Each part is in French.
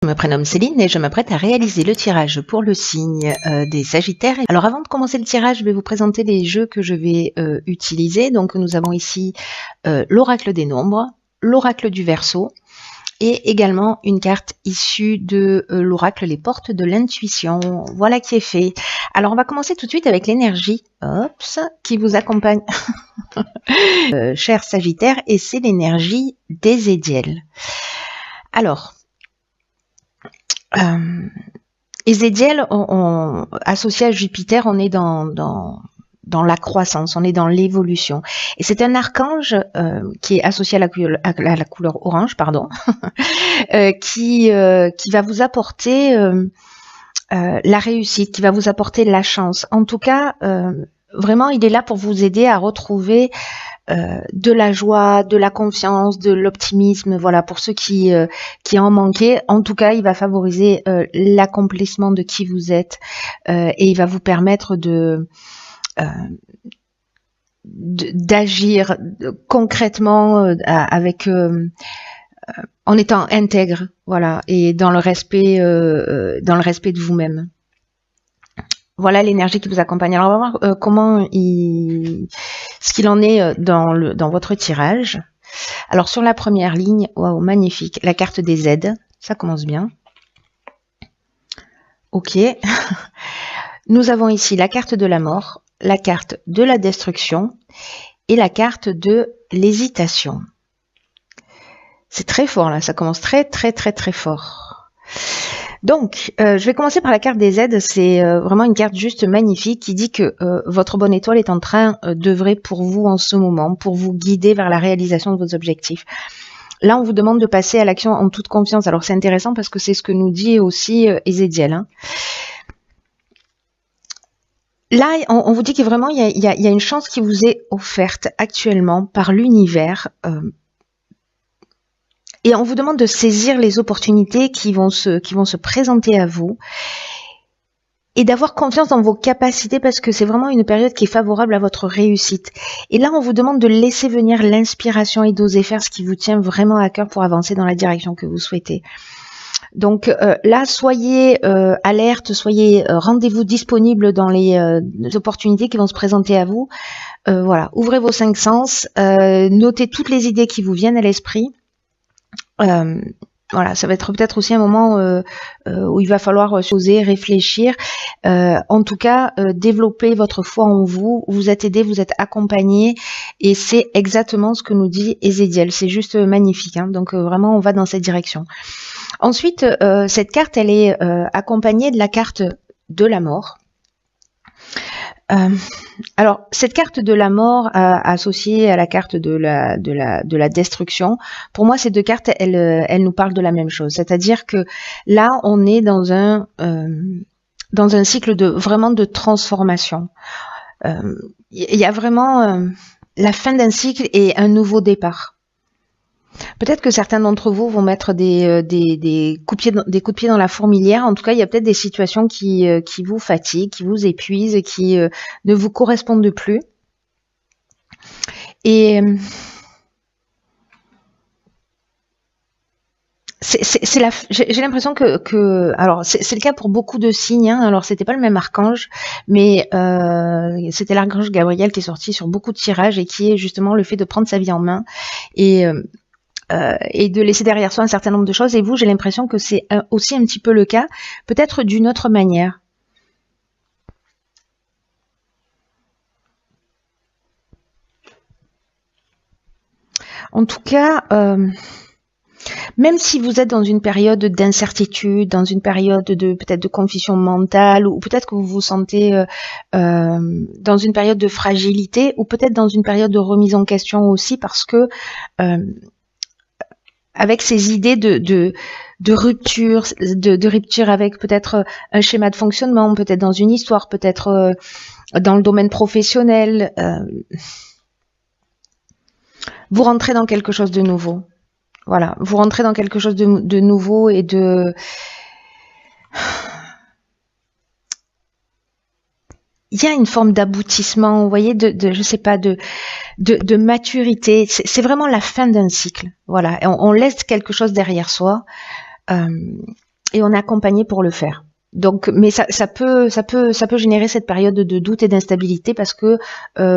Je me prénomme Céline et je m'apprête à réaliser le tirage pour le signe des Sagittaires. Alors avant de commencer le tirage, je vais vous présenter les jeux que je vais utiliser. Donc nous avons ici l'oracle des nombres, l'oracle du Verseau et également une carte issue de l'oracle les portes de l'intuition. Voilà qui est fait. Alors on va commencer tout de suite avec l'énergie qui vous accompagne, chers Sagittaires, et c'est l'énergie d'Ézédiel. Alors, Ézédiel, associé à Jupiter, on est dans la croissance, on est dans l'évolution. Et c'est un archange qui est associé à la couleur orange, pardon, qui va vous apporter la réussite, qui va vous apporter la chance. En tout cas, vraiment, il est là pour vous aider à retrouver de la joie, de la confiance, de l'optimisme, voilà, pour ceux qui en manquaient. En tout cas, il va favoriser l'accomplissement de qui vous êtes et il va vous permettre d'agir concrètement en étant intègre, voilà, et dans le respect de vous-même. Voilà l'énergie qui vous accompagne. Alors on va voir ce qu'il en est dans votre tirage. Alors sur la première ligne, waouh, magnifique, la carte des aides, ça commence bien. Ok. Nous avons ici la carte de la mort, la carte de la destruction et la carte de l'hésitation. C'est très fort là, ça commence très fort. Donc, je vais commencer par la carte des aides. C'est vraiment une carte juste magnifique qui dit que votre bonne étoile est en train d'œuvrer pour vous en ce moment, pour vous guider vers la réalisation de vos objectifs. Là, on vous demande de passer à l'action en toute confiance. Alors, c'est intéressant parce que c'est ce que nous dit aussi Ézédiel. Hein. Là, on vous dit que vraiment, il y a une chance qui vous est offerte actuellement par l'univers. Et on vous demande de saisir les opportunités qui vont se présenter à vous et d'avoir confiance dans vos capacités parce que c'est vraiment une période qui est favorable à votre réussite. Et là, on vous demande de laisser venir l'inspiration et d'oser faire ce qui vous tient vraiment à cœur pour avancer dans la direction que vous souhaitez. Donc là, soyez alerte, rendez-vous disponible dans les opportunités qui vont se présenter à vous. Voilà, ouvrez vos 5 sens, notez toutes les idées qui vous viennent à l'esprit. Voilà, ça va être peut-être aussi un moment où il va falloir oser réfléchir. En tout cas, développer votre foi en vous. Vous êtes aidé, vous êtes accompagné, et c'est exactement ce que nous dit Ézédiel. C'est juste magnifique. Hein, donc vraiment, on va dans cette direction. Ensuite, cette carte, elle est accompagnée de la carte de la mort. Alors, cette carte de la mort associée à la carte de la destruction, pour moi, ces deux cartes, elles nous parlent de la même chose. C'est-à-dire que là, on est dans un cycle vraiment de transformation. Il y a vraiment la fin d'un cycle et un nouveau départ. Peut-être que certains d'entre vous vont mettre des coups de pied dans la fourmilière. En tout cas, il y a peut-être des situations qui vous fatiguent, qui vous épuisent, qui ne vous correspondent plus. Et j'ai l'impression que alors c'est le cas pour beaucoup de signes. Hein. Alors c'était pas le même archange, mais c'était l'archange Gabriel qui est sorti sur beaucoup de tirages et qui est justement le fait de prendre sa vie en main et de laisser derrière soi un certain nombre de choses. Et vous, j'ai l'impression que c'est aussi un petit peu le cas, peut-être d'une autre manière. En tout cas, même si vous êtes dans une période d'incertitude, dans une période peut-être de confusion mentale, ou peut-être que vous vous sentez dans une période de fragilité, ou peut-être dans une période de remise en question aussi, parce que avec ces idées de rupture, de rupture avec peut-être un schéma de fonctionnement, peut-être dans une histoire, peut-être dans le domaine professionnel, vous rentrez dans quelque chose de nouveau. Voilà, vous rentrez dans quelque chose de nouveau et il y a une forme d'aboutissement, vous voyez, je sais pas, de maturité. C'est vraiment la fin d'un cycle. Voilà, on laisse quelque chose derrière soi. et on est accompagné pour le faire. Donc, mais ça peut générer cette période de doute et d'instabilité parce que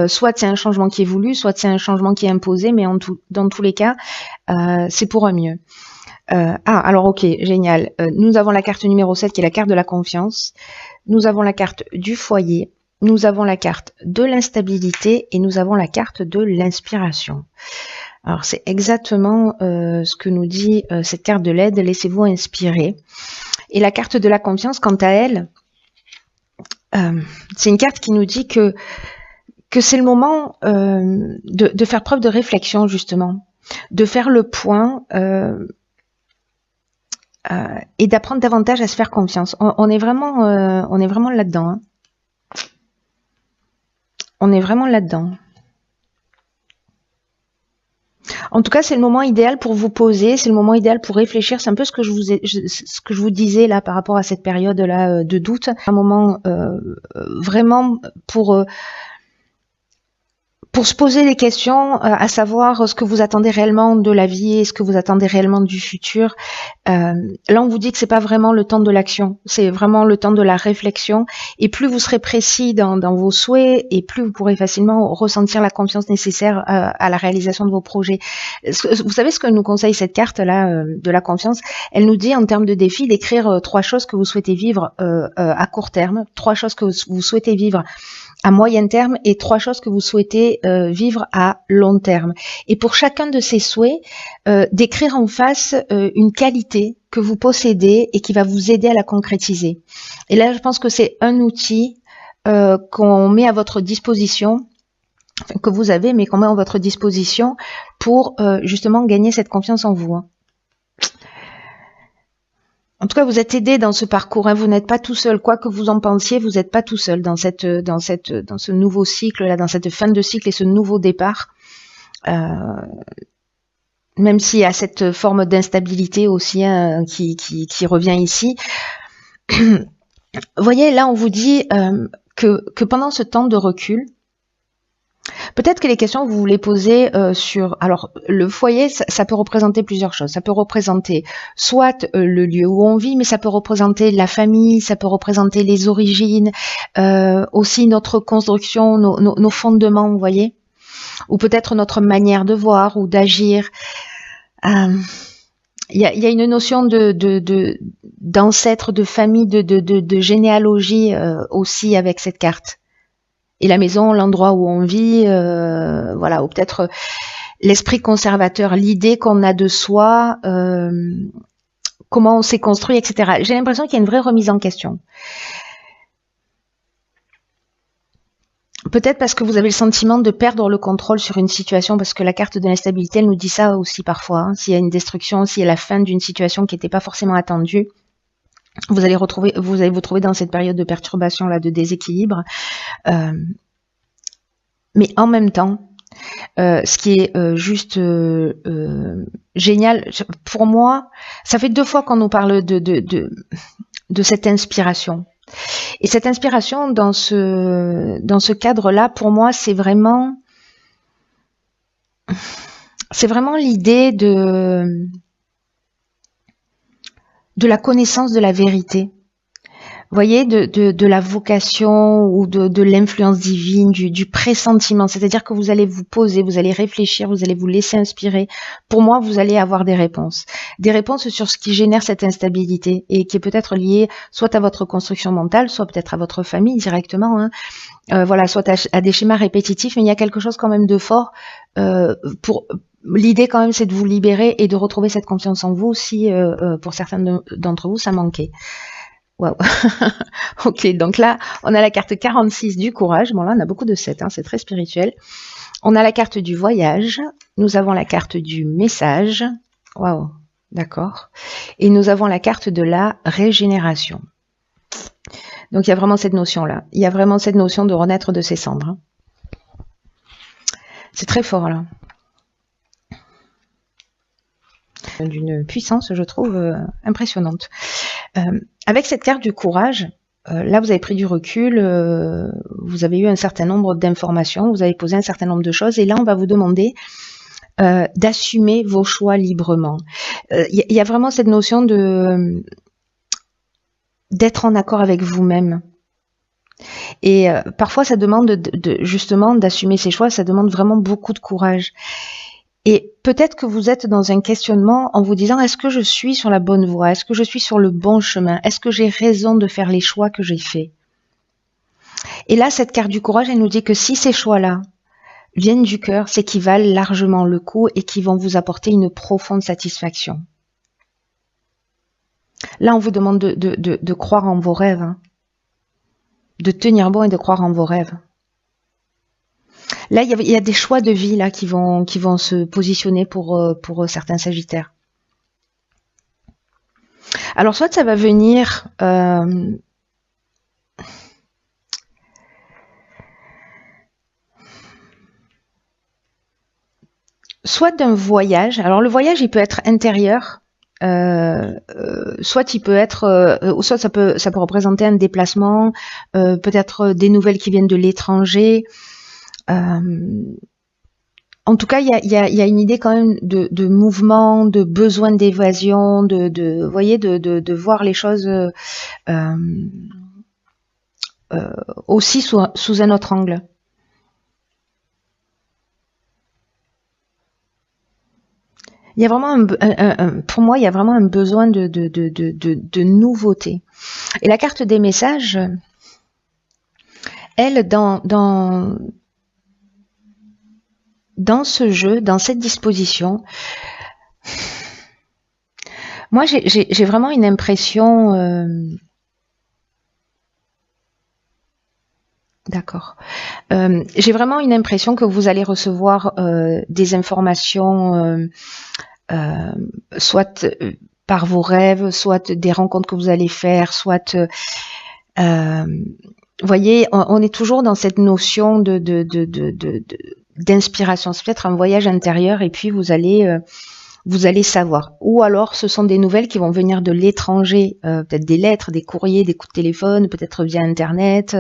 soit c'est un changement qui est voulu, soit c'est un changement qui est imposé, mais dans tous les cas, c'est pour un mieux. Alors ok, génial. Nous avons la carte numéro 7 qui est la carte de la confiance. Nous avons la carte du foyer. Nous avons la carte de l'instabilité et nous avons la carte de l'inspiration. Alors c'est exactement ce que nous dit cette carte de l'aide. Laissez-vous inspirer. Et la carte de la confiance, quant à elle, c'est une carte qui nous dit que c'est le moment de faire preuve de réflexion, justement, de faire le point et d'apprendre davantage à se faire confiance. On est vraiment là-dedans. Hein. On est vraiment là-dedans. En tout cas, c'est le moment idéal pour vous poser, c'est le moment idéal pour réfléchir. C'est un peu ce que je vous disais là par rapport à cette période-là de doute. Un moment vraiment pour se poser des questions, à savoir ce que vous attendez réellement de la vie et ce que vous attendez réellement du futur. Là, on vous dit que c'est pas vraiment le temps de l'action, c'est vraiment le temps de la réflexion. Et plus vous serez précis dans vos souhaits, et plus vous pourrez facilement ressentir la confiance nécessaire à la réalisation de vos projets. Vous savez ce que nous conseille cette carte-là de la confiance? Elle nous dit en termes de défi d'écrire 3 choses que vous souhaitez vivre à court terme, 3 choses que vous souhaitez vivre à moyen terme et 3 choses que vous souhaitez vivre à long terme. Et pour chacun de ces souhaits, d'écrire en face une qualité que vous possédez et qui va vous aider à la concrétiser. Et là, je pense que c'est un outil qu'on met à votre disposition, enfin, que vous avez, mais qu'on met à votre disposition pour justement gagner cette confiance en vous. Hein. En tout cas, vous êtes aidé dans ce parcours. Hein. Vous n'êtes pas tout seul. Quoi que vous en pensiez, vous n'êtes pas tout seul dans ce nouveau cycle là, dans cette fin de cycle et ce nouveau départ. Même s'il y a cette forme d'instabilité aussi hein, qui revient ici. Vous voyez, là, on vous dit que pendant ce temps de recul, peut-être que les questions que vous voulez poser sur... Alors, le foyer, ça peut représenter plusieurs choses. Ça peut représenter soit le lieu où on vit, mais ça peut représenter la famille, ça peut représenter les origines, aussi notre construction, nos fondements, vous voyez, ou peut-être notre manière de voir ou d'agir. Il y a une notion d'ancêtre, de famille, de généalogie aussi avec cette carte. Et la maison, l'endroit où on vit, voilà, ou peut-être l'esprit conservateur, l'idée qu'on a de soi, comment on s'est construit, etc. J'ai l'impression qu'il y a une vraie remise en question. Peut-être parce que vous avez le sentiment de perdre le contrôle sur une situation, parce que la carte de l'instabilité, elle nous dit ça aussi parfois. Hein. S'il y a une destruction, s'il y a la fin d'une situation qui n'était pas forcément attendue, vous allez vous trouver dans cette période de perturbation là, de déséquilibre. Mais en même temps, ce qui est juste génial, pour moi, ça fait 2 fois qu'on nous parle de cette inspiration. Et cette inspiration dans ce cadre-là, pour moi, c'est vraiment l'idée de la connaissance de la vérité. Vous voyez, de la vocation ou de l'influence divine, du pressentiment. C'est-à-dire que vous allez vous poser, vous allez réfléchir, vous allez vous laisser inspirer. Pour moi, vous allez avoir des réponses. Des réponses sur ce qui génère cette instabilité et qui est peut-être lié soit à votre construction mentale, soit peut-être à votre famille directement. Hein. Voilà, soit à des schémas répétitifs. Mais il y a quelque chose quand même de fort pour... L'idée quand même, c'est de vous libérer et de retrouver cette confiance en vous si, pour certains d'entre vous, ça manquait. Wow. Ok, donc là, on a la carte 46 du courage. Bon, là, on a beaucoup de 7, hein, c'est très spirituel. On a la carte du voyage. Nous avons la carte du message. Waouh, d'accord. Et nous avons la carte de la régénération. Donc, il y a vraiment cette notion-là. Il y a vraiment cette notion de renaître de ses cendres. Hein. C'est très fort, là. D'une puissance, je trouve, impressionnante. Avec cette carte du courage, là vous avez pris du recul, vous avez eu un certain nombre d'informations, vous avez posé un certain nombre de choses, et là on va vous demander d'assumer vos choix librement. Il y a vraiment cette notion de d'être en accord avec vous-même. Et parfois, ça demande justement d'assumer ses choix, ça demande vraiment beaucoup de courage. Et peut-être que vous êtes dans un questionnement en vous disant, est-ce que je suis sur la bonne voie? Est-ce que je suis sur le bon chemin? Est-ce que j'ai raison de faire les choix que j'ai faits? Et là, cette carte du courage, elle nous dit que si ces choix-là viennent du cœur, c'est qu'ils valent largement le coup et qu'ils vont vous apporter une profonde satisfaction. Là, on vous demande de croire en vos rêves, hein, de tenir bon et de croire en vos rêves. Là, il y a des choix de vie là qui vont se positionner pour certains Sagittaires. Alors, soit ça va venir soit d'un voyage. Alors, le voyage, il peut être intérieur, soit il peut être, soit ça peut représenter un déplacement, peut-être des nouvelles qui viennent de l'étranger. En tout cas, il y a une idée quand même de mouvement, de besoin d'évasion, vous voyez, de voir les choses aussi sous un autre angle. Il y a vraiment pour moi, il y a vraiment un besoin de nouveauté. Et la carte des messages, elle, dans ce jeu, dans cette disposition, moi j'ai vraiment une impression. D'accord. J'ai vraiment une impression que vous allez recevoir des informations, soit par vos rêves, soit des rencontres que vous allez faire, soit vous voyez, on est toujours dans cette notion d'inspiration. C'est peut-être un voyage intérieur et puis vous allez savoir. Ou alors, ce sont des nouvelles qui vont venir de l'étranger, peut-être des lettres, des courriers, des coups de téléphone, peut-être via Internet,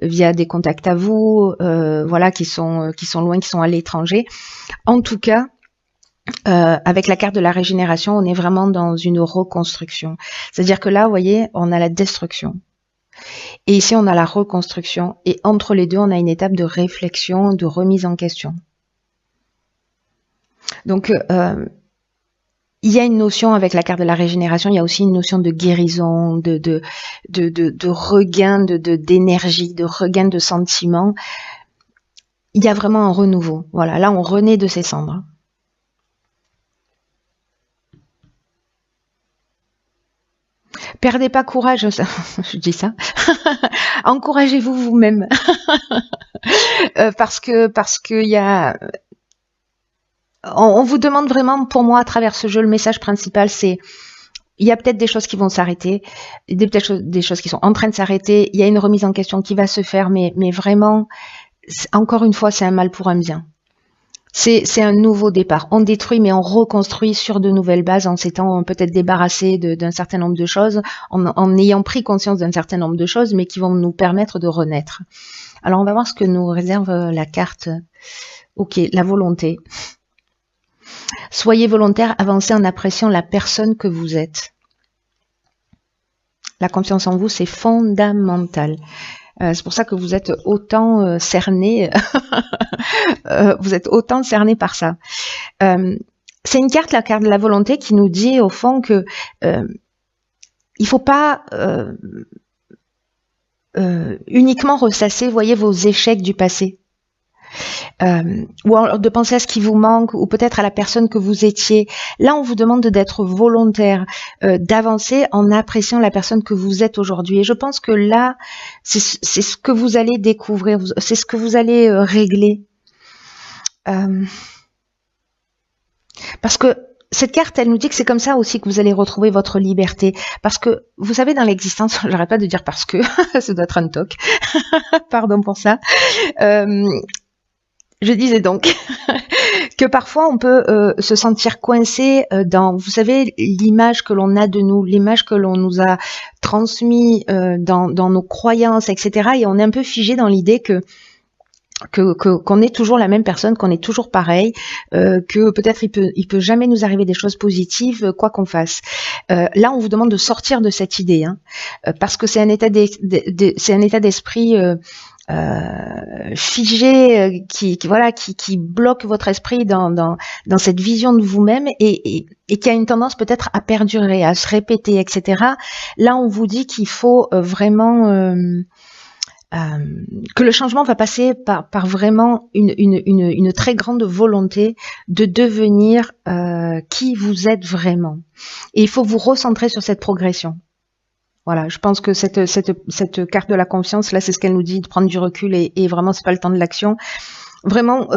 via des contacts à vous, voilà, qui sont loin, qui sont à l'étranger. En tout cas, avec la carte de la régénération, on est vraiment dans une reconstruction. C'est-à-dire que là, vous voyez, on a la destruction. Et ici, on a la reconstruction. Et entre les deux, on a une étape de réflexion, de remise en question. Donc, il y a une notion avec la carte de la régénération, il y a aussi une notion de guérison, de regain d'énergie, de regain de sentiments. Il y a vraiment un renouveau. Voilà, là, on renaît de ses cendres. Perdez pas courage, je dis ça. Encouragez-vous vous-même. parce que il y a... On vous demande vraiment, pour moi, à travers ce jeu, le message principal, c'est il y a peut-être des choses qui vont s'arrêter, peut-être des choses qui sont en train de s'arrêter, il y a une remise en question qui va se faire, mais vraiment, encore une fois, c'est un mal pour un bien. C'est un nouveau départ. On détruit, mais on reconstruit sur de nouvelles bases en s'étant peut-être débarrassé d'un certain nombre de choses, en ayant pris conscience d'un certain nombre de choses, mais qui vont nous permettre de renaître. Alors, on va voir ce que nous réserve la carte. Ok, la volonté. Soyez volontaire, avancez en appréciant la personne que vous êtes. La confiance en vous, c'est fondamental. C'est pour ça que vous êtes autant cerné, vous êtes autant cerné par ça. C'est une carte, la carte de la volonté, qui nous dit au fond que il faut pas uniquement ressasser, voyez, vos échecs du passé. Ou alors de penser à ce qui vous manque, ou peut-être à la personne que vous étiez. Là, on vous demande d'être volontaire, d'avancer en appréciant la personne que vous êtes aujourd'hui. Et je pense que là, c'est ce que vous allez découvrir, c'est ce que vous allez régler. Parce que cette carte, elle nous dit que c'est comme ça aussi que vous allez retrouver votre liberté. Parce que, vous savez, dans l'existence, j'arrête pas de dire parce que, ça doit être un toc, pardon pour ça. Je disais donc que parfois on peut se sentir coincé dans, vous savez, l'image que l'on a de nous, l'image que l'on nous a transmise dans nos croyances, etc. Et on est un peu figé dans l'idée que qu'on est toujours la même personne, qu'on est toujours pareil, que peut-être il peut jamais nous arriver des choses positives, quoi qu'on fasse. Là, on vous demande de sortir de cette idée, hein, parce que c'est un état d'esprit figé, qui bloque votre esprit dans cette vision de vous-même et qui a une tendance peut-être à perdurer, à se répéter, etc. Là, on vous dit qu'il faut vraiment que le changement va passer par vraiment une très grande volonté de devenir qui vous êtes vraiment. Et il faut vous recentrer sur cette progression. Voilà, je pense que cette carte de la confiance, là, c'est ce qu'elle nous dit, de prendre du recul et vraiment, c'est pas le temps de l'action. Vraiment,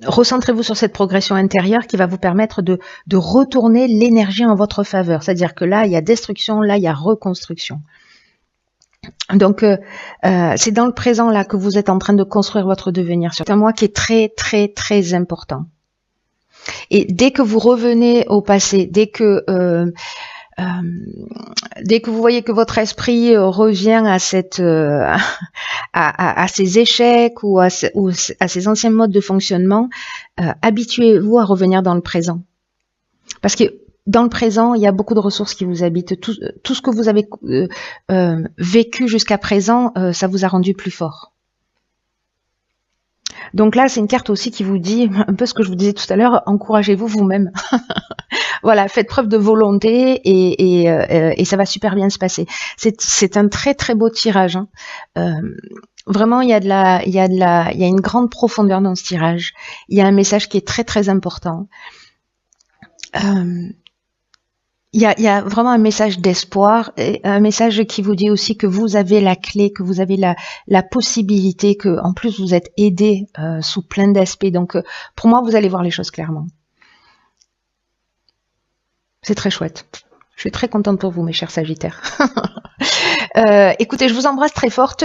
recentrez-vous sur cette progression intérieure qui va vous permettre de retourner l'énergie en votre faveur. C'est-à-dire que là, il y a destruction, là, il y a reconstruction. Donc, c'est dans le présent là que vous êtes en train de construire votre devenir. C'est un mois qui est très, très, très important. Et dès que vous revenez au passé, dès que vous voyez que votre esprit revient à ces échecs ou à ces anciens modes de fonctionnement, habituez-vous à revenir dans le présent. Parce que dans le présent, il y a beaucoup de ressources qui vous habitent. Tout ce que vous avez vécu jusqu'à présent, ça vous a rendu plus fort. Donc là, c'est une carte aussi qui vous dit un peu ce que je vous disais tout à l'heure, encouragez-vous vous-même. Voilà, faites preuve de volonté et ça va super bien se passer. C'est un très très beau tirage, hein. Vraiment, il y a une grande profondeur dans ce tirage. Il y a un message qui est très très important. Il y a vraiment un message d'espoir, et un message qui vous dit aussi que vous avez la clé, que vous avez la possibilité, que en plus vous êtes aidé sous plein d'aspects. Donc pour moi, vous allez voir les choses clairement. C'est très chouette. Je suis très contente pour vous, mes chers Sagittaires. Écoutez, je vous embrasse très fort.